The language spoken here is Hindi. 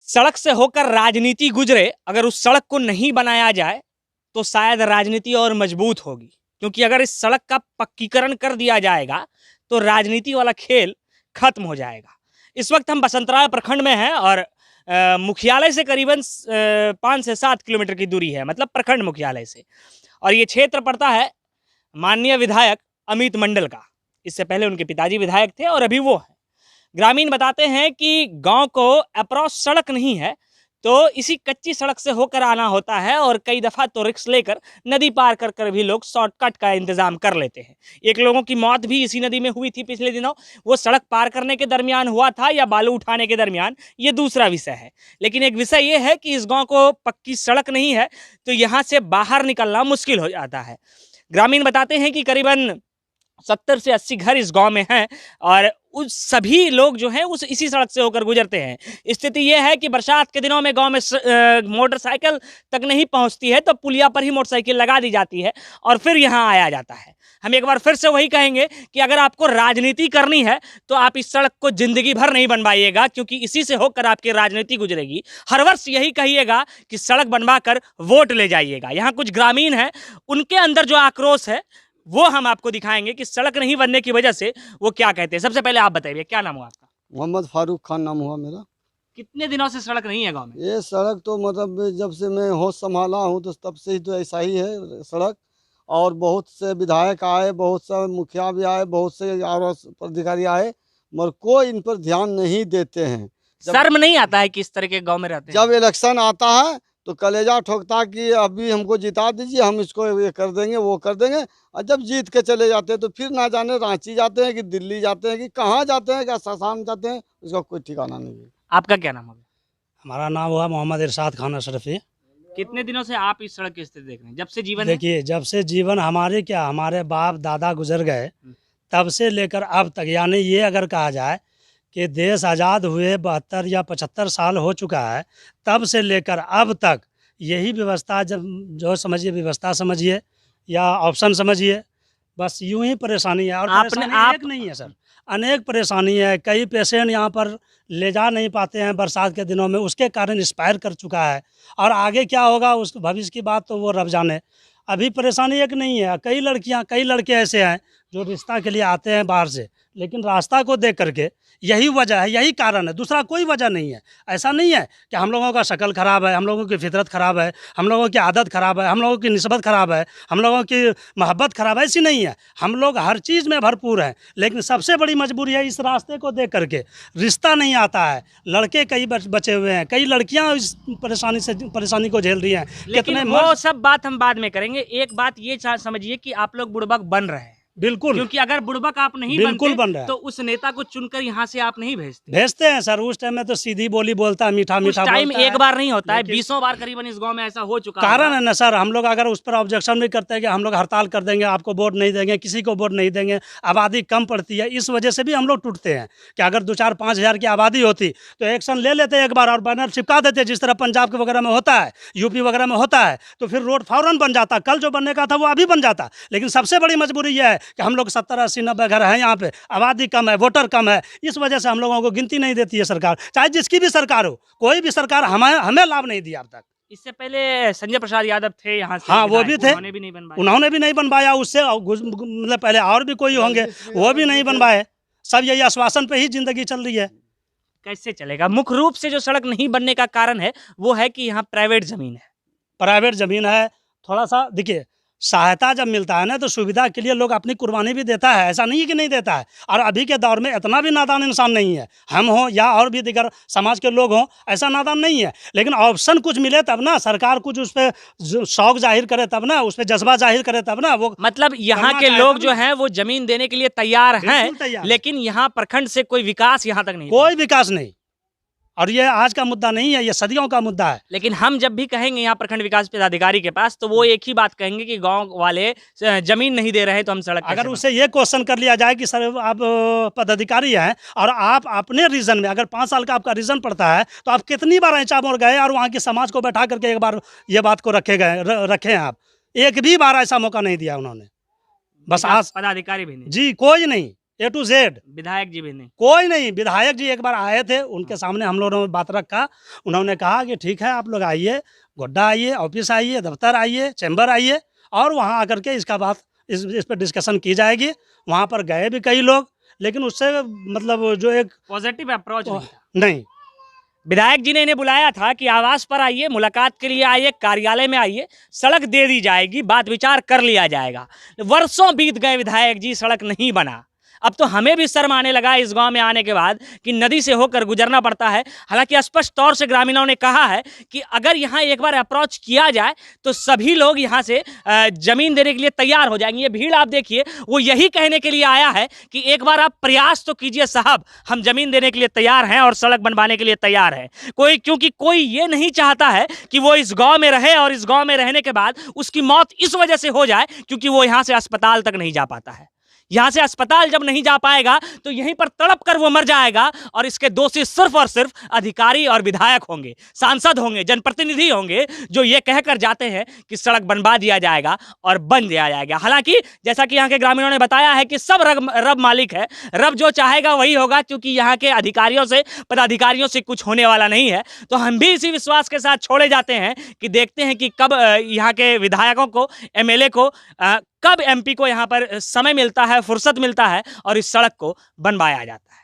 सड़क से होकर राजनीति गुजरे, अगर उस सड़क को नहीं बनाया जाए तो शायद राजनीति और मजबूत होगी। क्योंकि अगर इस सड़क का पक्कीकरण कर दिया जाएगा तो राजनीति वाला खेल खत्म हो जाएगा। इस वक्त हम बसंतराय प्रखंड में हैं और मुख्यालय से करीबन 5 से 7 किलोमीटर की दूरी है, मतलब प्रखंड मुख्यालय से। और ये क्षेत्र पड़ता है माननीय विधायक अमित मंडल का। इससे पहले उनके पिताजी विधायक थे और अभी वो हैं। ग्रामीण बताते हैं कि गांव को अप्रोच सड़क नहीं है, तो इसी कच्ची सड़क से होकर आना होता है और कई दफ़ा तो रिक्स लेकर नदी पार कर कर भी लोग शॉर्टकट का इंतज़ाम कर लेते हैं। एक लोगों की मौत भी इसी नदी में हुई थी पिछले दिनों। वो सड़क पार करने के दरमियान हुआ था या बालू उठाने के दरमियान, ये दूसरा विषय है। लेकिन एक विषय ये है कि इस गाँव को पक्की सड़क नहीं है तो यहाँ से बाहर निकलना मुश्किल हो जाता है। ग्रामीण बताते हैं कि करीबन 70 से 80 घर इस गांव में हैं और उस सभी लोग जो हैं उस इसी सड़क से होकर गुजरते हैं। स्थिति यह है कि बरसात के दिनों में गांव में मोटरसाइकिल तक नहीं पहुंचती है तो पुलिया पर ही मोटरसाइकिल लगा दी जाती है और फिर यहां आया जाता है। हम एक बार फिर से वही कहेंगे कि अगर आपको राजनीति करनी है तो आप इस सड़क को जिंदगी भर नहीं बनवाइएगा, क्योंकि इसी से होकर आपकी राजनीति गुजरेगी। हर वर्ष यही कहिएगा कि सड़क बनवा कर वोट ले जाइएगा। यहाँ कुछ ग्रामीण हैं, उनके अंदर जो आक्रोश है वो हम आपको दिखाएंगे कि सड़क नहीं बनने की वजह से वो क्या कहते हैं। सबसे पहले आप बताइए, क्या नाम हुआ आपका? मोहम्मद फारूक खान नाम हुआ मेरा। कितने दिनों से सड़क नहीं है गांव में? ये सड़क तो मतलब जब से मैं होश संभाला हूँ तो तब से ही तो ऐसा ही है सड़क। और बहुत से विधायक आए, बहुत से मुखिया भी आए, बहुत से और अधिकारी आए, मगर कोई इन पर ध्यान नहीं देते हैं। शर्म नहीं आता है कि इस तरह के गांव में रहते हैं? जब इलेक्शन आता है तो कलेजा ठोकता कि अभी हमको जिता दीजिए, हम इसको ये कर देंगे वो कर देंगे। और जब जीत के चले जाते हैं तो फिर ना जाने रांची जाते हैं कि दिल्ली जाते हैं कि कहाँ जाते हैं, क्या सासान जाते हैं, उसका कोई ठिकाना नहीं है। आपका क्या नाम है? हमारा नाम हुआ मोहम्मद इरशाद खान अशरफी। कितने दिनों से आप इस सड़क की स्थिति देख रहे हैं? जब से जीवन है? देखिए, जब से जीवन हमारे बाप दादा गुजर गए तब से लेकर अब तक, यानी ये अगर कहा जाए कि देश आज़ाद हुए 72 या 75 साल हो चुका है, तब से लेकर अब तक यही व्यवस्था, जब जो समझिए व्यवस्था समझिए या ऑप्शन समझिए, बस यूं ही परेशानी है। और परेशानी एक नहीं है सर, अनेक परेशानी है। कई पेशेंट यहाँ पर ले जा नहीं पाते हैं बरसात के दिनों में, उसके कारण एक्सपायर कर चुका है। और आगे क्या होगा उस भविष्य की बात तो वो रब जाने। अभी परेशानी एक नहीं है, कई लड़के ऐसे हैं जो रिश्ता के लिए आते हैं बाहर से, लेकिन रास्ता को देख करके, यही वजह है, यही कारण है, दूसरा कोई वजह नहीं है। ऐसा नहीं है कि हम लोगों का शक्ल ख़राब है, हम लोगों की फितरत ख़राब है, हम लोगों की आदत ख़राब है, हम लोगों की निस्बत ख़राब है, हम लोगों की मोहब्बत ख़राब है, ऐसी नहीं है। हम लोग हर चीज़ में भरपूर हैं, लेकिन सबसे बड़ी मजबूरी है इस रास्ते को देख करके रिश्ता नहीं आता है। लड़के कई बचे हुए हैं, कई लड़कियाँ इस परेशानी को झेल रही हैं। लेकिन वो सब बात हम बाद में करेंगे। एक बात ये समझिए कि आप लोग बुड़बक बन रहे हैं। बिल्कुल, क्योंकि अगर बुड़बक आप नहीं बिल्कुल बनते बन रहा है तो उस नेता को चुनकर यहाँ से आप नहीं भेजते हैं सर। उस टाइम में तो सीधी बोली बोलता है, मीठा मीठा टाइम बोलता है। एक बार नहीं होता है, 20 बार करीबन इस गांव में ऐसा हो चुका है। कारण है ना सर, हम लोग अगर उस पर ऑब्जेक्शन भी करते हैं कि हम लोग हड़ताल कर देंगे, आपको वोट नहीं देंगे, किसी को वोट नहीं देंगे, आबादी कम पड़ती है, इस वजह से भी हम लोग टूटते हैं। कि अगर 2-4-5 हज़ार की आबादी होती तो एक्शन ले लेते एक बार और बैनर चिपका देते, जिस तरह पंजाब के वगैरह में होता है, यूपी वगैरह में होता है, तो फिर रोड फौरन बन जाता। कल जो बनने का था वो अभी बन जाता। लेकिन सबसे बड़ी मजबूरी यह है कि हम लोग 70-80-90 घर हैं यहाँ पे, आबादी कम है, वोटर कम है, इस वजह से हम लोगों को गिनती नहीं देती है सरकार। चाहे जिसकी भी सरकार हो, कोई भी सरकार हमें लाभ नहीं दिया अब तक। इससे पहले संजय प्रसाद यादव थे यहाँ से, हाँ वो भी थे, उन्होंने भी नहीं बनवाया। उससे मतलब पहले और भी कोई होंगे, वो भी नहीं बनवाए। सब यही आश्वासन पे ही जिंदगी चल रही है। कैसे चलेगा? मुख्य रूप से जो सड़क नहीं बनने का कारण है वो है कि यहाँ प्राइवेट जमीन है। थोड़ा सा देखिए, सहायता जब मिलता है ना तो सुविधा के लिए लोग अपनी कुर्बानी भी देता है, ऐसा नहीं है कि नहीं देता है। और अभी के दौर में इतना भी नादान इंसान नहीं है, हम हों या और भी दिगर समाज के लोग हों, ऐसा नादान नहीं है। लेकिन ऑप्शन कुछ मिले तब ना, सरकार कुछ उस पर शौक जाहिर करे तब ना, उस पर जज्बा जाहिर करे तब ना। वो मतलब यहाँ के लोग जो हैं वो जमीन देने के लिए तैयार हैं, लेकिन यहाँ प्रखंड से कोई विकास यहाँ तक नहीं, कोई विकास नहीं। और ये आज का मुद्दा नहीं है, ये सदियों का मुद्दा है। लेकिन हम जब भी कहेंगे यहाँ प्रखंड विकास पदाधिकारी के पास तो वो एक ही बात कहेंगे कि गांव वाले जमीन नहीं दे रहे तो हम सड़क। अगर उससे ये क्वेश्चन कर लिया जाए कि सर आप पदाधिकारी हैं और आप अपने रीजन में, अगर 5 साल का आपका रीजन पड़ता है तो आप कितनी बार ऐचा मोड़ गए और वहाँ की समाज को बैठा करके एक बार ये बात को रखे हैं आप? एक भी बार ऐसा मौका नहीं दिया उन्होंने। बस आज पदाधिकारी भी नहीं जी, कोई नहीं। A to Z। विधायक जी भी नहीं। कोई नहीं। विधायक जी एक बार आए थे, उनके सामने हम लोगों ने बात रखा। उन्होंने कहा कि ठीक है, आप लोग आइए, गोड्डा आइए, ऑफिस आइए, दफ्तर आइए, चैम्बर आइए, और वहाँ आकर के इसका बात इस पर डिस्कशन की जाएगी। वहाँ पर गए भी कई लोग, लेकिन उससे मतलब जो एक पॉजिटिव अप्रोच नहीं था। नहीं। विधायक जी ने इन्हें बुलाया था कि आवास पर आइए, मुलाकात के लिए आइए, कार्यालय में आइए, सड़क दे दी जाएगी, बात विचार कर लिया जाएगा। वर्षों बीत गए विधायक जी, सड़क नहीं बना। अब तो हमें भी शर्म आने लगा इस गांव में आने के बाद कि नदी से होकर गुजरना पड़ता है। हालांकि स्पष्ट तौर से ग्रामीणों ने कहा है कि अगर यहाँ एक बार अप्रोच किया जाए तो सभी लोग यहाँ से जमीन देने के लिए तैयार हो जाएंगे। ये भीड़ आप देखिए, वो यही कहने के लिए आया है कि एक बार आप प्रयास तो कीजिए साहब, हम जमीन देने के लिए तैयार हैं और सड़क बनवाने के लिए तैयार हैं। क्योंकि कोई ये नहीं चाहता है कि वो इस गाँव में रहे और इस गाँव में रहने के बाद उसकी मौत इस वजह से हो जाए क्योंकि वो यहाँ से अस्पताल तक नहीं जा पाता है। यहां से अस्पताल जब नहीं जा पाएगा तो यहीं पर तड़प कर वो मर जाएगा, और इसके दोषी सिर्फ और सिर्फ अधिकारी और विधायक होंगे, सांसद होंगे, जनप्रतिनिधि होंगे, जो ये कहकर जाते हैं कि सड़क बनवा दिया जाएगा और बन दिया जाएगा। हालांकि जैसा कि यहाँ के ग्रामीणों ने बताया है कि सब रब मालिक है, रब जो चाहेगा वही होगा, क्योंकि यहाँ के अधिकारियों से, पदाधिकारियों से कुछ होने वाला नहीं है। तो हम भी इसी विश्वास के साथ छोड़े जाते हैं कि देखते हैं कि कब यहाँ के विधायकों को, MLA को, कब MP को यहाँ पर समय मिलता है, फुर्सत मिलता है और इस सड़क को बनवाया जाता है।